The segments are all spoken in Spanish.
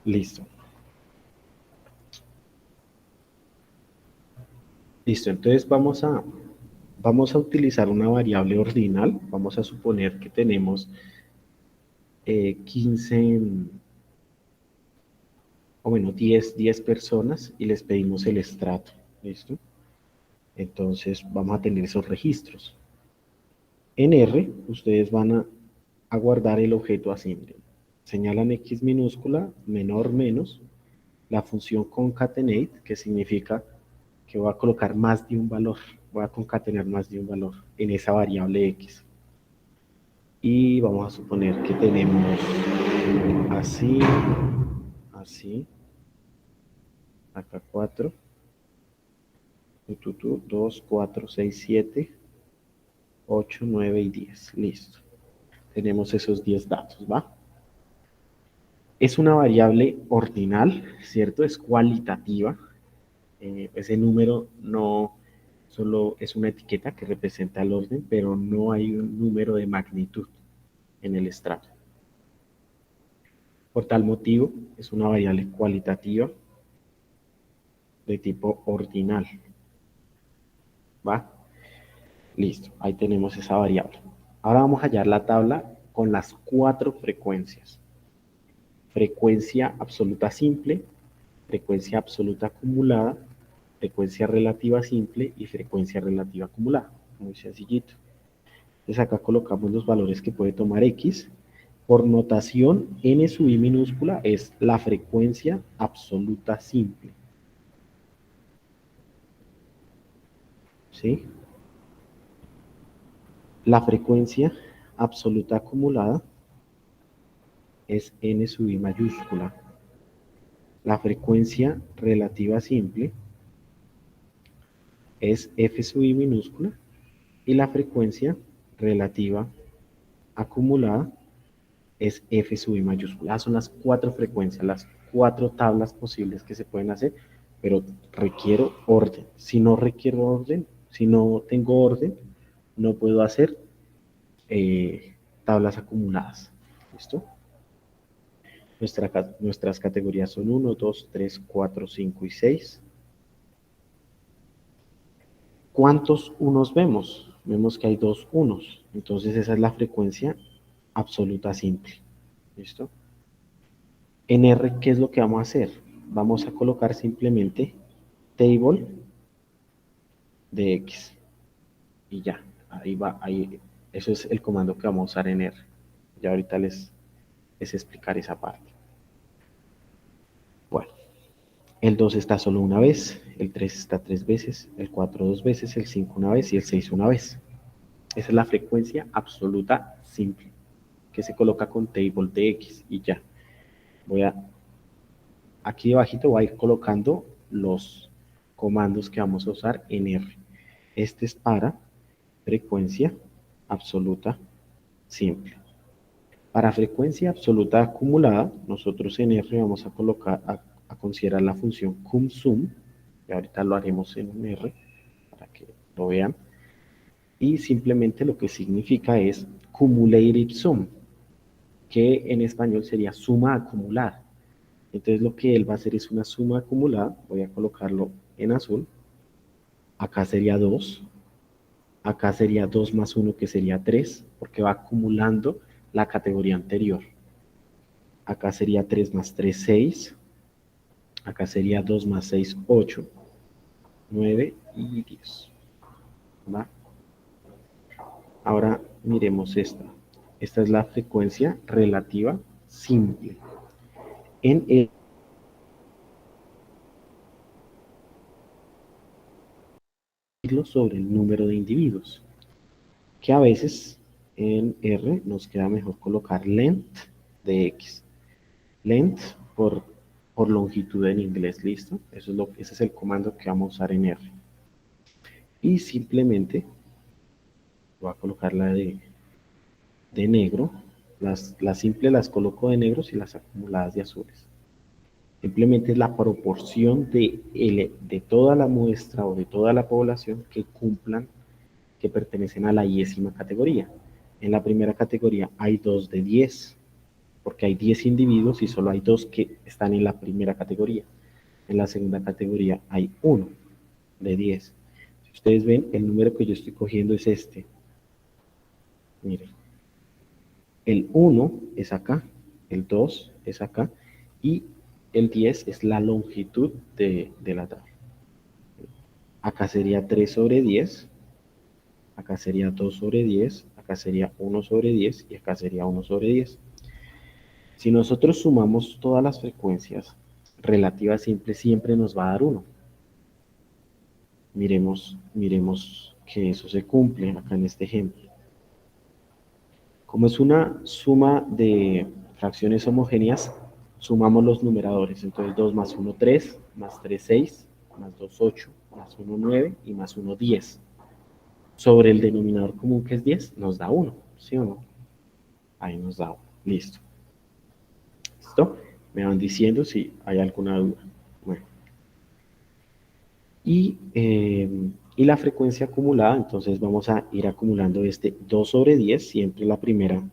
Listo. Listo, entonces vamos a utilizar una variable ordinal. Vamos a suponer que tenemos 15, o bueno, 10 personas y les pedimos el estrato. ¿Listo? Entonces vamos a tener esos registros. En R, ustedes van a guardar el objeto assembly. Señalan X minúscula, menor, menos, la función concatenate, que significa que voy a colocar más de un valor, voy a concatenar más de un valor en esa variable X. Y vamos a suponer que tenemos así, así, acá 4, 2, 4, 6, 7, 8, 9 y 10. Listo. Tenemos esos 10 datos, ¿va? Es una variable ordinal, ¿cierto? Es cualitativa. Ese número no solo es una etiqueta que representa el orden, pero no hay un número de magnitud en el estrato. Por tal motivo, es una variable cualitativa de tipo ordinal. ¿Va? Listo, ahí tenemos esa variable. Ahora vamos a hallar la tabla con las 4 frecuencias. Frecuencia absoluta simple, frecuencia absoluta acumulada, frecuencia relativa simple y frecuencia relativa acumulada. Muy sencillito. Entonces acá colocamos los valores que puede tomar X. Por notación, N sub I minúscula es la frecuencia absoluta simple. ¿Sí? La frecuencia absoluta acumulada es N sub I mayúscula. La frecuencia relativa simple es F sub I minúscula. Y la frecuencia relativa acumulada es F sub I mayúscula. Son las 4 frecuencias, las 4 tablas posibles que se pueden hacer, pero requiero orden. Si no requiero orden, si no tengo orden, no puedo hacer tablas acumuladas. ¿Listo? Nuestras categorías son 1, 2, 3, 4, 5 y 6. ¿Cuántos unos vemos? Vemos que hay 2 unos. Entonces esa es la frecuencia absoluta simple. ¿Listo? En R, ¿qué es lo que vamos a hacer? Vamos a colocar simplemente table de X. Y ya, ahí va, ahí. Eso es el comando que vamos a usar en R. Ya ahorita les explicaré esa parte. Bueno, el 2 está solo una vez, el 3 está 3 veces, el 4 2 veces, el 5 una vez y el 6 una vez. Esa es la frecuencia absoluta simple, que se coloca con table de X y ya. Aquí debajito voy a ir colocando los comandos que vamos a usar en R. Este es para frecuencia absoluta simple. Para frecuencia absoluta acumulada, nosotros en R vamos a colocar, a considerar la función cumSum, y ahorita lo haremos en un R para que lo vean, y simplemente lo que significa es cumulative sum, que en español sería suma acumulada. Entonces lo que él va a hacer es una suma acumulada, voy a colocarlo en azul, acá sería 2, acá sería 2 más 1 que sería 3, porque va acumulando la categoría anterior. Acá sería 3 más 3, 6, acá sería 2 más 6, 8, 9 y 10. ¿Va? Ahora miremos esta. Esta es la frecuencia relativa simple. En sobre el número de individuos, que a veces en R nos queda mejor colocar length de X. Length por longitud en inglés, ¿listo? Ese es el comando que vamos a usar en R. Y simplemente voy a colocarla de negro. Las simples las coloco de negros y las acumuladas de azules. Simplemente es la proporción de toda la muestra o de toda la población que cumplan, que pertenecen a la 10ª categoría. En la primera categoría hay 2 de 10, porque hay 10 individuos y solo hay 2 que están en la primera categoría. En la segunda categoría hay 1 de 10. Si ustedes ven, el número que yo estoy cogiendo es este. Miren, el 1 es acá, el 2 es acá, y el 10 es la longitud de la tabla. Acá sería 3 sobre 10, acá sería 2 sobre 10, acá sería 1 sobre 10 y acá sería 1 sobre 10. Si nosotros sumamos todas las frecuencias relativas simples, siempre nos va a dar 1. Miremos que eso se cumple acá en este ejemplo. Como es una suma de fracciones homogéneas, sumamos los numeradores. Entonces 2 más 1, 3, más 3, 6, más 2, 8, más 1, 9 y más 1, 10. Sobre el denominador común que es 10, nos da 1, ¿sí o no? Ahí nos da 1. Listo. ¿Listo? Me van diciendo si hay alguna duda. Bueno. Y la frecuencia acumulada, entonces vamos a ir acumulando este 2 sobre 10, siempre la primera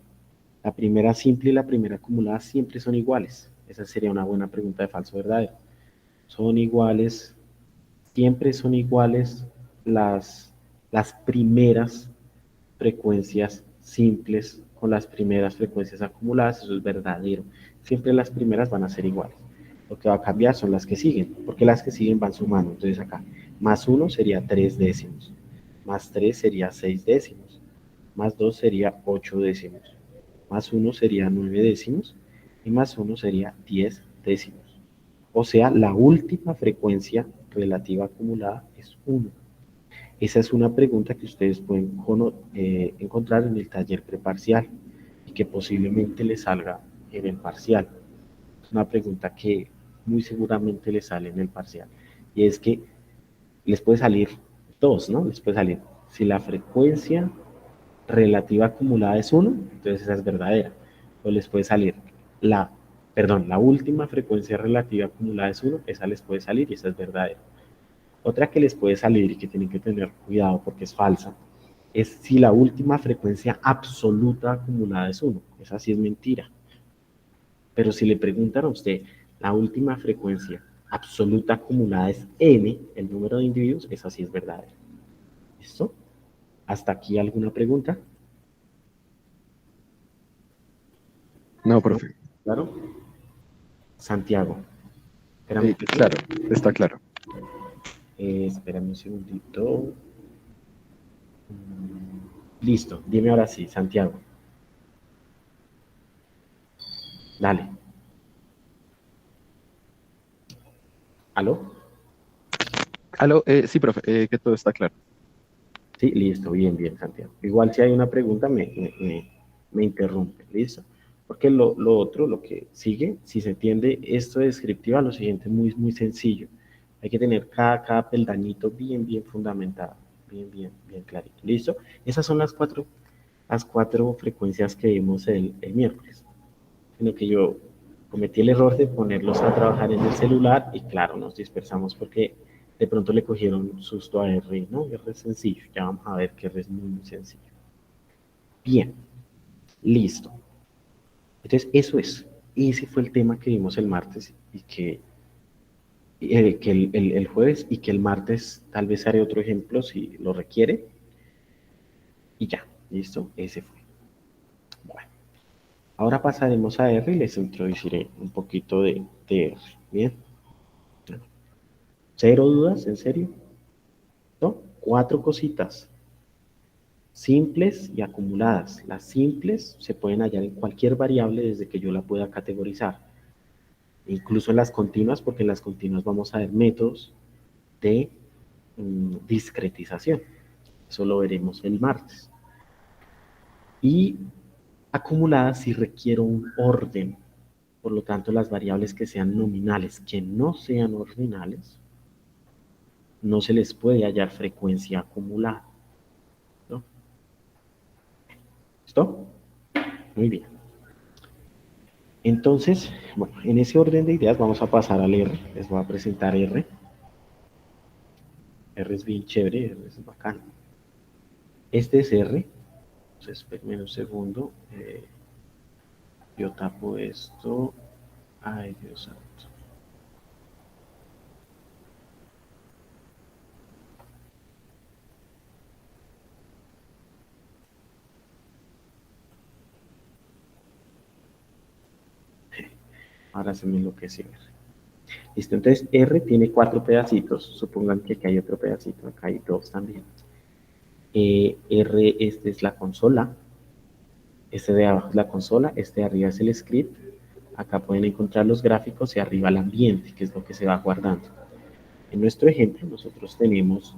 simple y la primera acumulada siempre son iguales. Esa sería una buena pregunta de falso verdadero. Son iguales, siempre son iguales las primeras frecuencias simples con las primeras frecuencias acumuladas, eso es verdadero. Siempre las primeras van a ser iguales. Lo que va a cambiar son las que siguen, porque las que siguen van sumando. Entonces acá, más 1 sería 3 décimos, más 3 sería 6 décimos, más 2 sería 8 décimos, más 1 sería 9 décimos y más 1 sería 10 décimos. O sea, la última frecuencia relativa acumulada es 1. Esa es una pregunta que ustedes pueden encontrar en el taller preparcial y que posiblemente les salga en el parcial. Es una pregunta que muy seguramente les sale en el parcial. Y es que les puede salir dos, ¿no? Les puede salir. Si la frecuencia relativa acumulada es 1, entonces esa es verdadera. O les puede salir la última frecuencia relativa acumulada es 1, esa les puede salir y esa es verdadera. Otra que les puede salir y que tienen que tener cuidado porque es falsa, es si la última frecuencia absoluta acumulada es 1. Esa sí es mentira. Pero si le preguntan a usted, la última frecuencia absoluta acumulada es n, el número de individuos, esa sí es verdadera. ¿Listo? ¿Hasta aquí alguna pregunta? No, ¿No? profe. ¿Claro? Santiago. Espérame. Claro, está claro. Espérame un segundito. Listo, dime ahora sí, Santiago. Dale. ¿Aló? Aló, sí, profe, que todo está claro. Sí, listo, bien, bien, Santiago. Igual si hay una pregunta, me interrumpe, ¿listo? Porque lo otro, lo que sigue, si se entiende esto de descriptiva, lo siguiente es muy, muy sencillo. Hay que tener cada peldañito bien, bien fundamentado, bien, bien, bien clarito, ¿listo? Esas son las cuatro frecuencias que vimos el miércoles. Sino que yo cometí el error de ponerlos a trabajar en el celular y claro, nos dispersamos porque de pronto le cogieron susto a R, ¿no? R es sencillo, ya vamos a ver que R es muy, muy sencillo. Bien, listo. Entonces, ese fue el tema que vimos el martes y que el jueves y que el martes tal vez haré otro ejemplo si lo requiere y ya, listo, ese fue. Bueno, ahora pasaremos a R y les introduciré un poquito de R. Bien, cero dudas, en serio. ¿No? Cuatro cositas, simples y acumuladas. Las simples se pueden hallar en cualquier variable desde que yo la pueda categorizar, incluso en las continuas, porque en las continuas vamos a ver métodos de discretización. Eso lo veremos el martes. Y acumuladas si requiero un orden. Por lo tanto, las variables que sean nominales, que no sean ordinales, no se les puede hallar frecuencia acumulada. ¿No? ¿Listo? Muy bien. Entonces, bueno, en ese orden de ideas vamos a pasar al R. Les voy a presentar R. R es bien chévere, R es bacano. Este es R. Entonces, espérenme un segundo. Yo tapo esto. Ay, Dios santo. Ahora se me enloqueció. Listo, entonces R tiene 4 pedacitos. Supongan que aquí hay otro pedacito. Acá hay 2 también. R, este es la consola. Este de abajo es la consola. Este de arriba es el script. Acá pueden encontrar los gráficos y arriba el ambiente, que es lo que se va guardando. En nuestro ejemplo, nosotros tenemos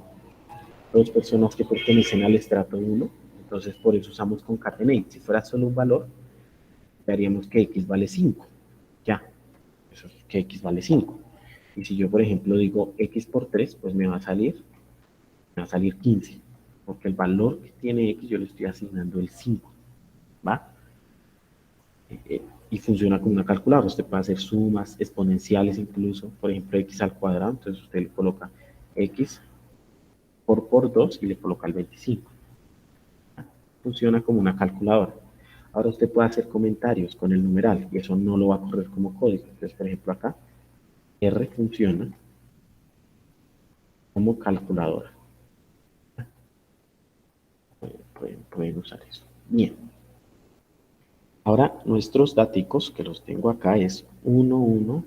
2 personas que pertenecen al estrato 1. Entonces, por eso usamos concatenate. Si fuera solo un valor, daríamos que X vale 5. Ya, eso es que X vale 5. Y si yo, por ejemplo, digo X por 3, pues me va a salir 15. Porque el valor que tiene X yo le estoy asignando el 5. ¿Va? Y funciona como una calculadora. Usted puede hacer sumas exponenciales incluso. Por ejemplo, X al cuadrado. Entonces usted le coloca X por 2 y le coloca el 25. Funciona como una calculadora. Ahora usted puede hacer comentarios con el numeral y eso no lo va a correr como código. Entonces, por ejemplo, acá R funciona como calculadora. Pueden usar eso. Bien. Ahora nuestros datos que los tengo acá es 1, 1,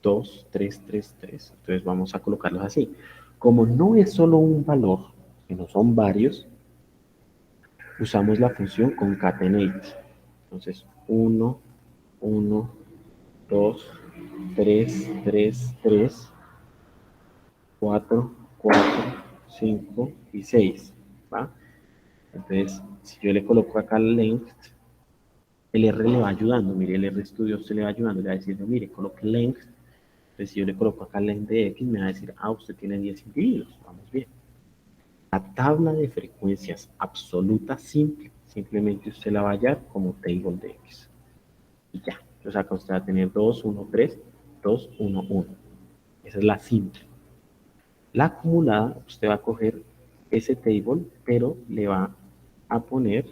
2, 3, 3, 3. Entonces vamos a colocarlos así. Como no es solo un valor, sino son varios, usamos la función concatenate. Entonces 1, 1, 2, 3, 3, 3, 4, 4, 5 y 6. ¿Va? Entonces, si yo le coloco acá length, el R le va ayudando. Mire, el RStudio se le va ayudando. Le va diciendo, mire, coloque length. Entonces, si yo le coloco acá length de X, me va a decir, ah, usted tiene 10 individuos. Vamos bien. La tabla de frecuencias absoluta simple, simplemente usted la va a hallar como table de X. Y ya. Entonces, acá usted va a tener 2, 1, 3, 2, 1, 1. Esa es la simple. La acumulada, usted va a coger ese table, pero le va a poner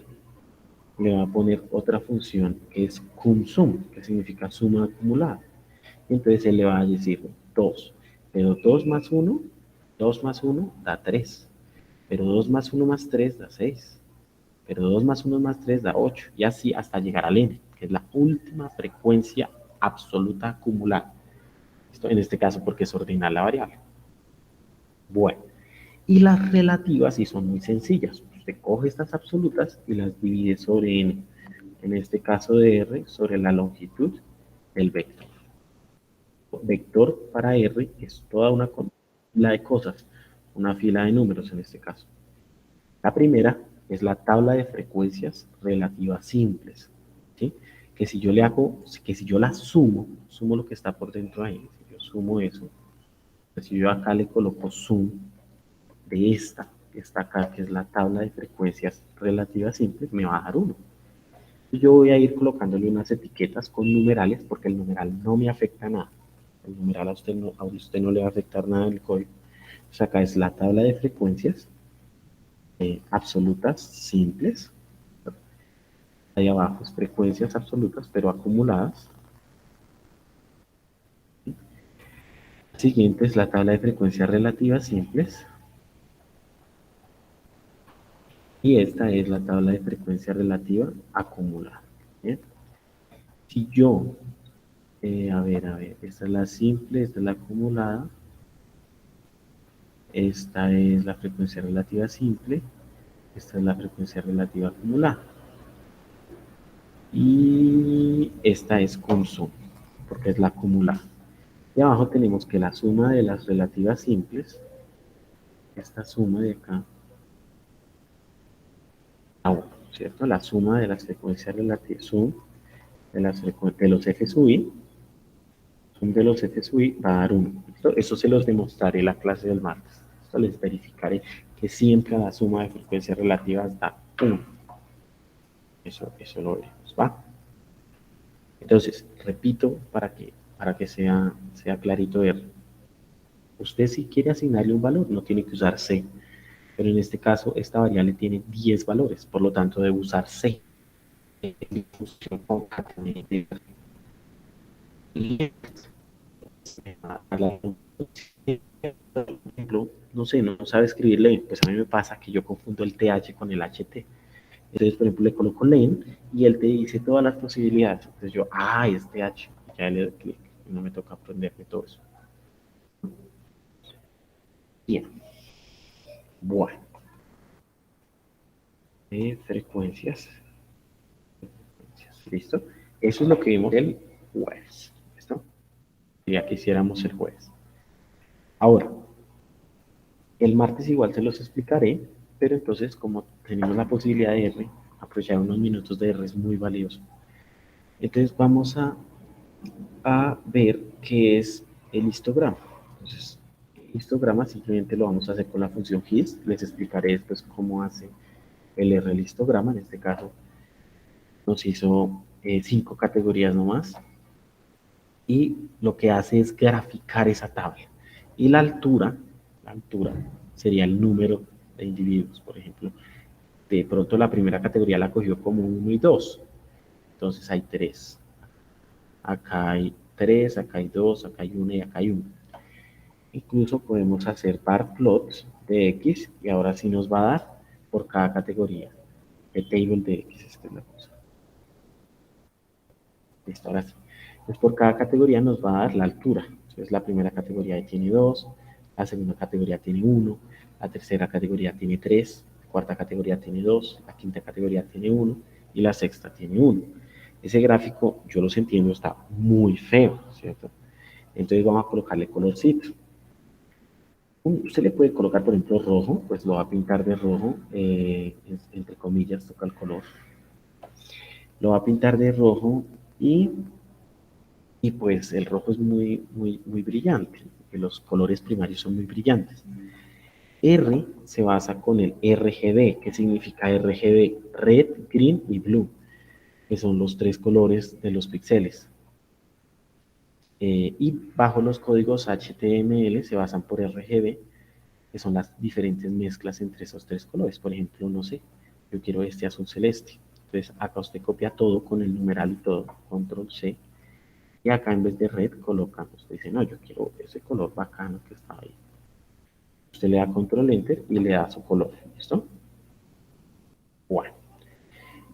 otra función que es cumSum, que significa suma acumulada. Entonces él le va a decir 2, pero 2 más 1, 2 más 1 da 3, pero 2 más 1 más 3 da 6, pero 2 más 1 más 3 da 8, y así hasta llegar al n, que es la última frecuencia absoluta acumulada. Esto en este caso porque es ordinal la variable. Bueno, y las relativas sí son muy sencillas. Usted coge estas absolutas y las divide sobre n. En este caso de R, sobre la longitud del vector. Vector para R es toda una fila de cosas, una fila de números en este caso. La primera es la tabla de frecuencias relativas simples, ¿sí? Que si yo le hago, que si yo la sumo lo que está por dentro ahí, si yo sumo eso, pues si yo acá le coloco sum de esta que está acá, que es la tabla de frecuencias relativas simples, me va a dar 1. Yo voy a ir colocándole unas etiquetas con numerales porque el numeral no me afecta nada. El numeral a usted no le va a afectar nada en el código. Entonces acá es la tabla de frecuencias absolutas simples. Ahí abajo es frecuencias absolutas pero acumuladas. La siguiente es la tabla de frecuencias relativas simples. Y esta es la tabla de frecuencia relativa acumulada. ¿Bien? Si yo, a ver, esta es la simple, esta es la acumulada. Esta es la frecuencia relativa simple. Esta es la frecuencia relativa acumulada. Y esta es consum, porque es la acumulada. Y abajo tenemos que la suma de las relativas simples, esta suma de acá, a 1, ¿cierto? La suma de las frecuencias relativas, sum de los f sub i, sum de los f sub i va a dar 1. Eso se los demostraré en la clase del martes. Esto les verificaré que siempre la suma de frecuencias relativas da 1. Eso lo veremos, ¿va? Entonces, repito para que sea clarito ver. Usted si quiere asignarle un valor, no tiene que usar C. Pero en este caso, esta variable tiene 10 valores, por lo tanto debe usar C. mi función concatenate y por ejemplo, no sé, no sabe escribirle, pues a mí me pasa que yo confundo el TH con el HT. Entonces, por ejemplo, le coloco len y él te dice todas las posibilidades. Entonces yo, es TH. Ya le doy clic. No me toca aprenderme todo eso. Bien. Bueno. Frecuencias. ¿Listo? Eso es lo que vimos el jueves. ¿Listo? Ya quisiéramos el jueves. Ahora, el martes igual se los explicaré, pero entonces como tenemos la posibilidad de R, aprovechar unos minutos de R es muy valioso. Entonces vamos a ver qué es el histograma. Entonces, el histograma simplemente lo vamos a hacer con la función hist. Les explicaré después cómo hace el R el histograma. En este caso nos hizo 5 categorías nomás. Y lo que hace es graficar esa tabla. Y la altura sería el número de individuos. Por ejemplo, de pronto la primera categoría la cogió como 1 y 2. Entonces hay 3. Acá hay 3, acá hay 2, acá hay 1 y acá hay 1. Incluso podemos hacer bar plots de X y ahora sí nos va a dar por cada categoría. El table de X, esta es la cosa. Listo, ahora sí. Entonces por cada categoría nos va a dar la altura. Entonces la primera categoría tiene 2, la segunda categoría tiene 1, la tercera categoría tiene 3, la cuarta categoría tiene 2, la quinta categoría tiene 1 y la sexta tiene 1. Ese gráfico, yo los entiendo, está muy feo, ¿cierto? Entonces vamos a colocarle colorcito. Usted le puede colocar, por ejemplo, rojo, pues lo va a pintar de rojo, entre comillas, toca el color. Lo va a pintar de rojo y pues el rojo es muy brillante, porque los colores primarios son muy brillantes. R se basa con el RGB. ¿Qué significa RGB? Red, Green y Blue, que son los 3 colores de los píxeles. Y bajo los códigos HTML se basan por RGB, que son las diferentes mezclas entre esos 3 colores. Por ejemplo, no sé, yo quiero este azul celeste. Entonces acá usted copia todo con el numeral y todo, control C, y acá en vez de red coloca, usted dice, no, yo quiero ese color bacano que está ahí. Usted le da control enter y le da su color, ¿listo? Bueno,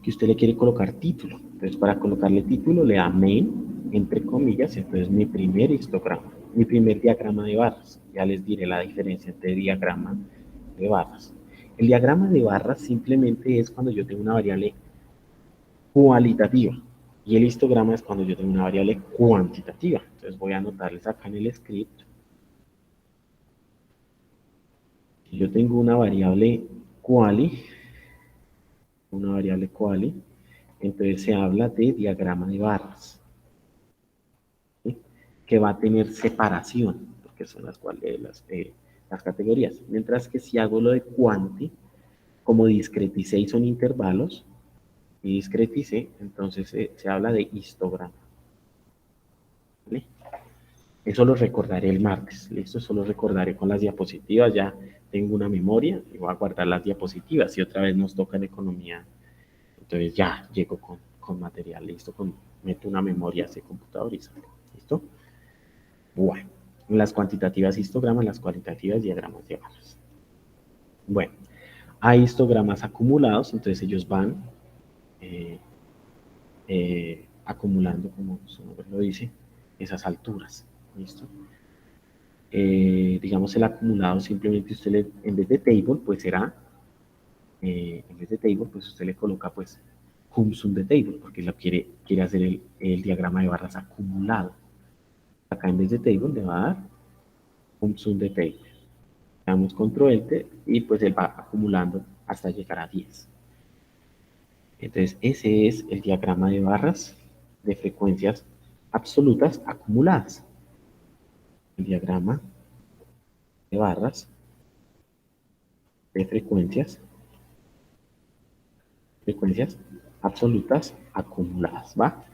que usted le quiere colocar título. Entonces para colocarle título le da main, entre comillas, entonces mi primer histograma, mi primer diagrama de barras. Ya les diré la diferencia entre diagrama de barras. El diagrama de barras simplemente es cuando yo tengo una variable cualitativa y el histograma es cuando yo tengo una variable cuantitativa. Entonces voy a anotarles acá en el script. Si yo tengo una variable quali, entonces se habla de diagrama de barras, ¿sí? Que va a tener separación, porque son las categorías. Mientras que si hago lo de quanti, como discreticé y son intervalos, y discreticé, entonces se habla de histograma. ¿Vale? Eso lo recordaré el martes, ¿listo? Eso lo recordaré con las diapositivas, ya tengo una memoria y voy a guardar las diapositivas. Y otra vez nos toca en economía, entonces ya llego con material, ¿listo? Meto una memoria de computador y sale, ¿listo? Bueno, en las cuantitativas histogramas, las cualitativas diagramas de barras. Bueno, hay histogramas acumulados, entonces ellos van acumulando, como su nombre lo dice, esas alturas, ¿listo? Digamos el acumulado simplemente usted en vez de table pues será en vez de table pues usted le coloca pues cum sum de table porque lo quiere hacer el diagrama de barras acumulado. Acá en vez de table le va a dar cum sum de table. Le damos control enter y pues él va acumulando hasta llegar a 10. Entonces ese es el diagrama de barras de frecuencias absolutas acumuladas. El diagrama de barras de frecuencias absolutas acumuladas, ¿va?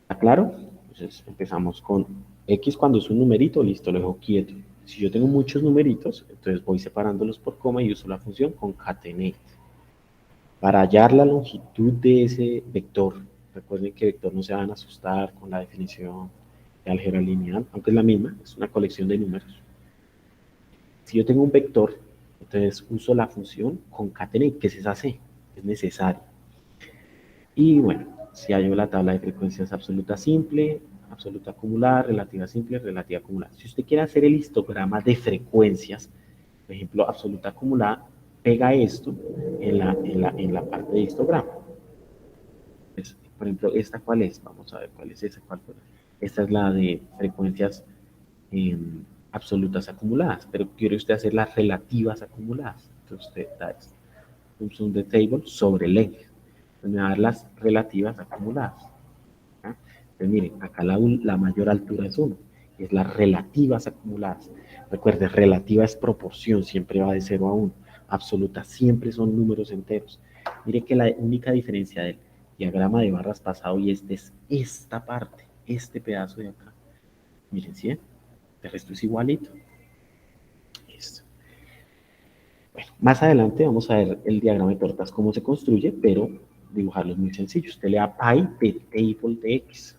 ¿Está claro? Entonces empezamos con X cuando es un numerito, listo, lo dejo quieto. Si yo tengo muchos numeritos, entonces voy separándolos por coma y uso la función concatenate. Para hallar la longitud de ese vector, recuerden que vector no se van a asustar con la definición de álgebra lineal, aunque es la misma, es una colección de números. Si yo tengo un vector, entonces uso la función concatenate, que es esa C, es necesario. Y bueno, si hallo la tabla de frecuencias absoluta simple, absoluta acumulada, relativa simple, relativa acumulada. Si usted quiere hacer el histograma de frecuencias, por ejemplo, absoluta acumulada, pega esto en la parte de histograma. Pues, por ejemplo, ¿esta cuál es? Vamos a ver cuál es esa. Esta es la de frecuencias eh, absolutas acumuladas, pero quiere usted hacer las relativas acumuladas. Entonces usted da esto, un sum de table sobre length. Entonces me va a dar las relativas acumuladas. ¿Ah? Entonces miren, acá la mayor altura es 1, es las relativas acumuladas. Recuerde, relativa es proporción, siempre va de 0 a 1. Absoluta siempre son números enteros. Mire que la única diferencia del diagrama de barras pasado y este es esta parte, este pedazo de acá. Miren, ¿sí? El resto es igualito. Listo. Bueno, más adelante vamos a ver el diagrama de tortas, cómo se construye, pero dibujarlo es muy sencillo. Usted le da pi de table de x.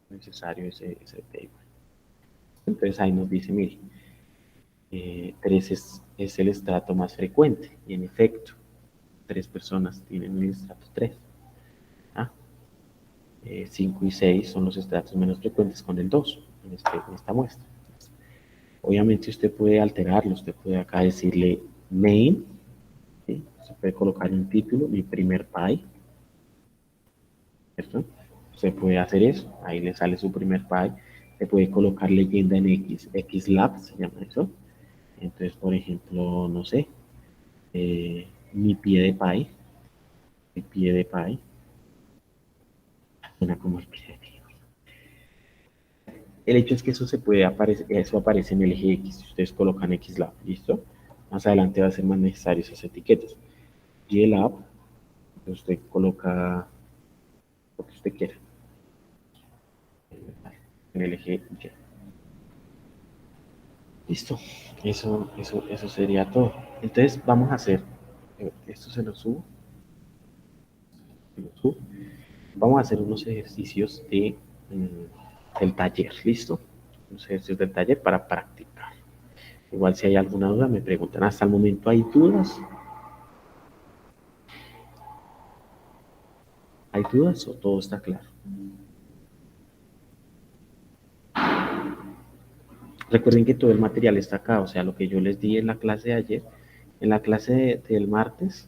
Necesario ese table. Entonces ahí nos dice, mire, 3 es el estrato más frecuente, y en efecto, 3 personas tienen el estrato 3. ¿Ah? 5 y 6 son los estratos menos frecuentes con el 2 en esta muestra. Obviamente usted puede alterarlo, usted puede acá decirle main, ¿sí? Se puede colocar un título, mi primer pi, ¿cierto? Se puede hacer eso, ahí le sale su primer pi, se puede colocar leyenda en X, XLab se llama eso. Entonces, por ejemplo, no sé, mi pie de pi, suena como el pie de pi. El hecho es que eso se puede aparecer, eso aparece en el eje X, si ustedes colocan XLab, ¿listo? Más adelante va a ser más necesario esas etiquetas. YLab, usted coloca lo que usted quiera en el eje Y. Listo, eso sería todo. Entonces vamos a hacer, esto se lo subo, vamos a hacer unos ejercicios del taller, ¿listo? Unos ejercicios del taller para practicar. Igual si hay alguna duda me preguntan. Hasta el momento hay dudas. ¿Hay dudas o todo está claro? Recuerden que todo el material está acá, o sea, lo que yo les di en la clase de ayer, en la clase del martes,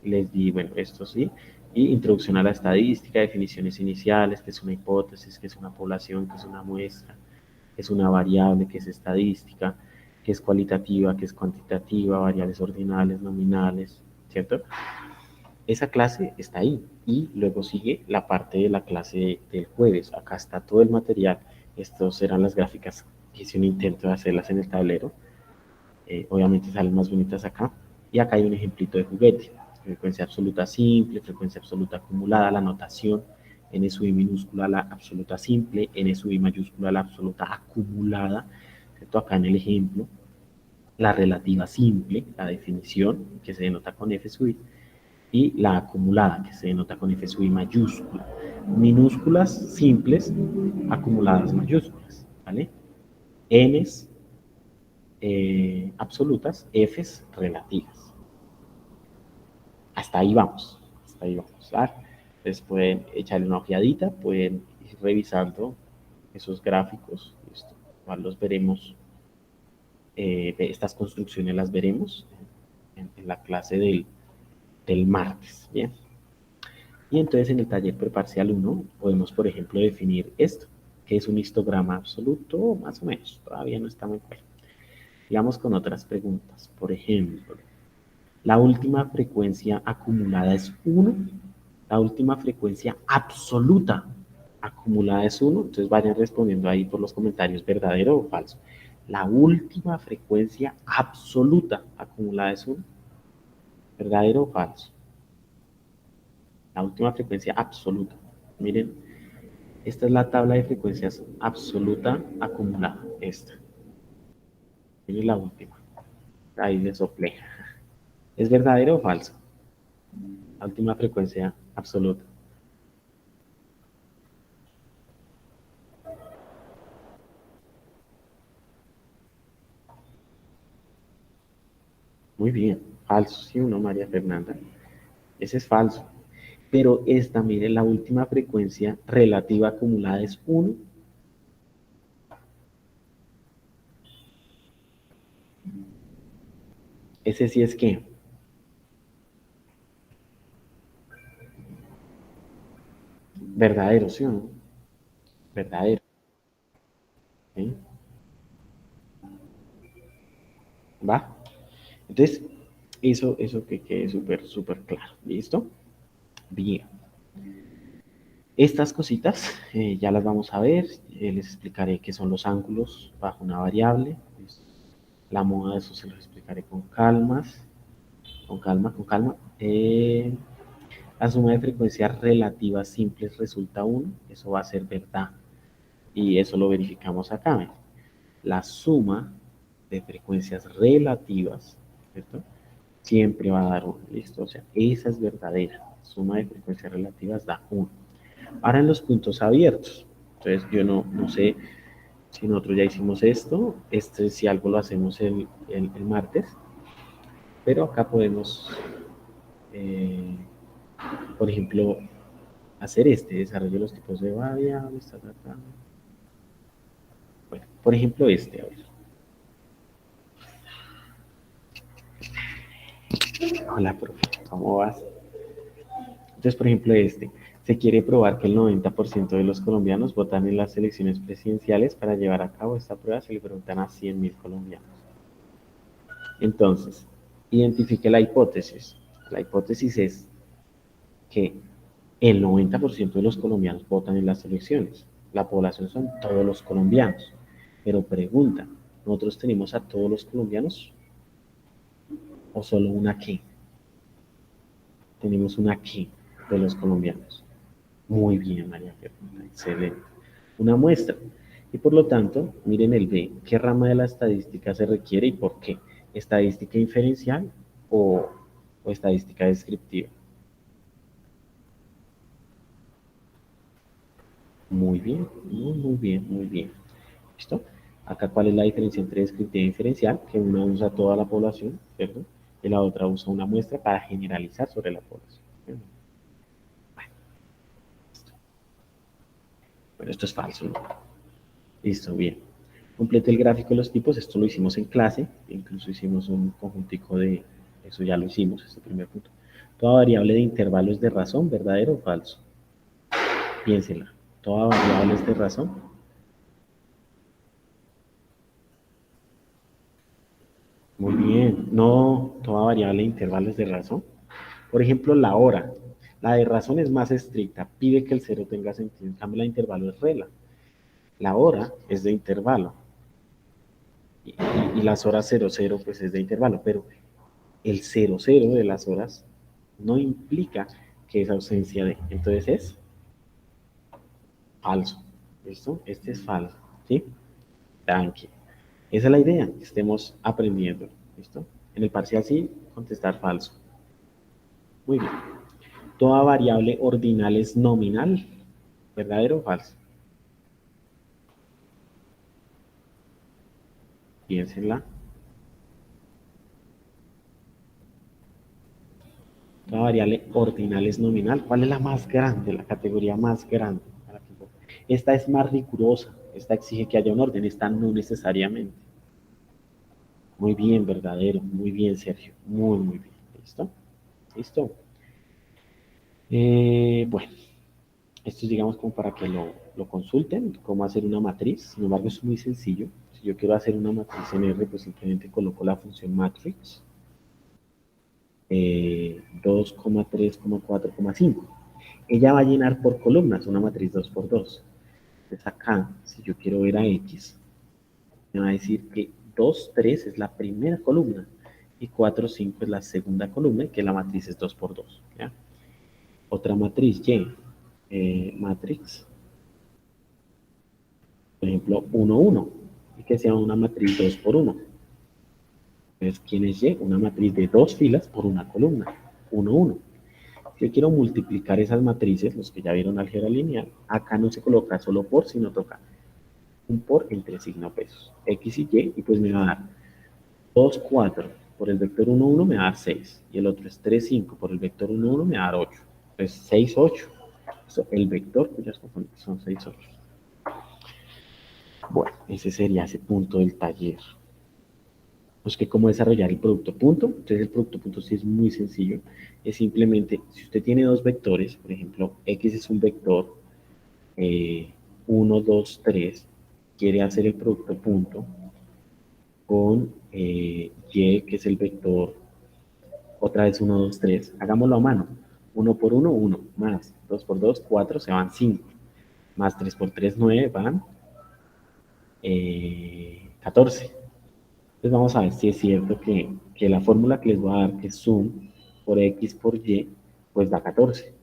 les di, bueno, esto sí, y introducción a la estadística, definiciones iniciales, qué es una hipótesis, qué es una población, qué es una muestra, qué es una variable, qué es estadística, qué es cualitativa, qué es cuantitativa, variables ordinales, nominales, ¿cierto? Esa clase está ahí y luego sigue la parte de la clase del jueves. Acá está todo el material. Estas serán las gráficas que hice un intento de hacerlas en el tablero. Obviamente salen más bonitas acá. Y acá hay un ejemplito de juguete. Frecuencia absoluta simple, frecuencia absoluta acumulada, la notación, n sub i minúscula la absoluta simple, n sub i mayúscula la absoluta acumulada. ¿Cierto? Acá en el ejemplo, la relativa simple, la definición que se denota con f sub i, y la acumulada, que se denota con F sub i mayúscula. Minúsculas simples, acumuladas mayúsculas, ¿vale? N's absolutas, F's relativas. Hasta ahí vamos, hasta ahí vamos. ¿Vale? Entonces pueden echarle una ojeadita, pueden ir revisando esos gráficos, listo. Igual los veremos, estas construcciones las veremos en la clase del martes, ¿bien? Y entonces en el taller preparcial 1 podemos, por ejemplo, definir esto, que es un histograma absoluto, más o menos, todavía no está muy claro. Sigamos con otras preguntas. Por ejemplo, la última frecuencia acumulada es 1, la última frecuencia absoluta acumulada es 1, entonces vayan respondiendo ahí por los comentarios, verdadero o falso. La última frecuencia absoluta acumulada es 1, verdadero o falso. La última frecuencia absoluta. Miren, esta es la tabla de frecuencias absoluta acumulada. Esta. Miren la última. Ahí le soplé. ¿Es verdadero o falso? La última frecuencia absoluta. Muy bien, falso, sí o no, María Fernanda. Ese es falso. Pero esta, mire, la última frecuencia relativa acumulada es 1. Ese sí es que, verdadero, ¿sí o no? Verdadero. ¿Sí? ¿Va? Entonces, eso que quede súper, súper claro. ¿Listo? Bien. Estas cositas ya las vamos a ver. Les explicaré qué son los ángulos bajo una variable. La moda de eso se los explicaré con calmas. Con calma, con calma. La suma de frecuencias relativas simples resulta 1. Eso va a ser verdad. Y eso lo verificamos acá. ¿Ven? La suma de frecuencias relativas, ¿cierto? Siempre va a dar 1. ¿Listo? O sea, esa es verdadera. La suma de frecuencias relativas da 1. Ahora en los puntos abiertos. Entonces yo no sé si nosotros ya hicimos esto. Si algo lo hacemos el martes. Pero acá podemos, eh, por ejemplo, hacer desarrollo de los tipos de variables. Bueno, por ejemplo, a ver. Hola, profe, ¿cómo vas? Entonces, por ejemplo, se quiere probar que el 90% de los colombianos votan en las elecciones presidenciales. Para llevar a cabo esta prueba se le preguntan a 100.000 colombianos. Entonces, identifique la hipótesis. La hipótesis es que el 90% de los colombianos votan en las elecciones. La población son todos los colombianos. Pero pregunta, ¿nosotros tenemos a todos los colombianos o solo una qué? Tenemos una qué de los colombianos. Muy bien, María Fernanda, excelente. Una muestra. Y por lo tanto, miren el B, ¿qué rama de la estadística se requiere y por qué? ¿Estadística inferencial o, o estadística descriptiva? Muy bien, muy bien, muy bien. ¿Listo? Acá, ¿cuál es la diferencia entre descriptiva e inferencial? Que una usa toda la población, ¿cierto? Y la otra usa una muestra para generalizar sobre la población. ¿Cierto? Bueno, esto es falso, ¿no? Listo, bien. Complete el gráfico de los tipos. Esto lo hicimos en clase. Incluso hicimos un conjuntico de... Eso ya lo hicimos, este primer punto. Toda variable de intervalo es de razón, ¿verdadero o falso? Piénsela. Toda variable es de razón. Muy bien. No, toda variable de intervalo es de razón. Por ejemplo, la hora. La de razón es más estricta. Pide que el cero tenga sentido. En cambio, la intervalo es regla. La hora es de intervalo. Y las horas 00 pues es de intervalo. Pero el 00 de las horas no implica que es ausencia de. Entonces es falso. ¿Listo? Este es falso. ¿Sí? Tranqui. Esa es la idea, que estemos aprendiendo. ¿Listo? En el parcial sí, contestar falso. Muy bien. Toda variable ordinal es nominal. ¿Verdadero o falso? Piénsenla. Toda variable ordinal es nominal. ¿Cuál es la más grande, la categoría más grande? Esta es más rigurosa. Esta exige que haya un orden. Esta no necesariamente. Muy bien, verdadero. Muy bien, Sergio. Muy, muy bien. ¿Listo? ¿Listo? Bueno, esto es digamos como para que lo consulten, cómo hacer una matriz. Sin embargo, es muy sencillo. Si yo quiero hacer una matriz en R, pues simplemente coloco la función matrix 2,3,4,5. Ella va a llenar por columnas una matriz 2 por 2. Entonces acá, si yo quiero ver a X, me va a decir que 2, 3 es la primera columna y 4, 5 es la segunda columna y que la matriz es 2 por 2. ¿Ya? Otra matriz Y, matrix, por ejemplo, 1, 1, y que sea una matriz 2 por 1. Entonces, ¿quién es Y? Una matriz de 2 filas por una columna, 1, 1. Si yo quiero multiplicar esas matrices, los que ya vieron álgebra lineal, acá no se coloca solo por, sino toca un por entre signo pesos, X y Y, y pues me va a dar 2, 4 por el vector 1, 1 me va a dar 6, y el otro es 3, 5 por el vector 1, 1 me va a dar 8. Entonces 6, 8. Eso, el vector cuyas componentes son 6, 8. Bueno, ese sería ese punto del taller. Pues que cómo desarrollar el producto punto. Entonces el producto punto sí es muy sencillo. Es simplemente, si usted tiene dos vectores, por ejemplo, X es un vector 1, 2, 3, quiere hacer el producto punto con Y, que es el vector, otra vez 1, 2, 3. Hagámoslo a mano. 1 por 1, 1, más 2 por 2, 4, se van 5, más 3 por 3, 9, van 14. Entonces vamos a ver si es cierto que la fórmula que les voy a dar, que es sum por X por Y, pues da 14.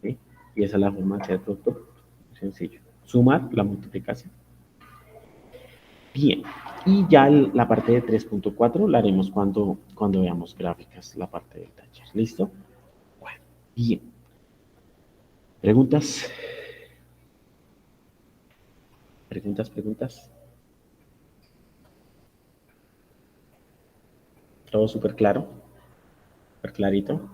¿Sí? Y esa es la forma de hacer el producto. Muy sencillo. Sumar la multiplicación. Bien. Y ya la parte de 3.4 la haremos cuando veamos gráficas, la parte del taller. ¿Listo? Bueno, bien. ¿Preguntas? ¿Preguntas, preguntas? ¿Todo súper claro? ¿Súper clarito?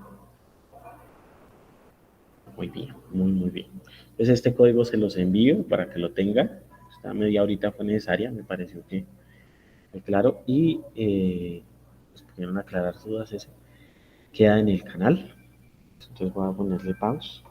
Muy bien, muy, muy bien. Entonces este código se los envío para que lo tengan. Esta media horita fue necesaria, me pareció que fue claro. Y pues pudieron aclarar dudas, eso queda en el canal. Entonces voy a ponerle pause.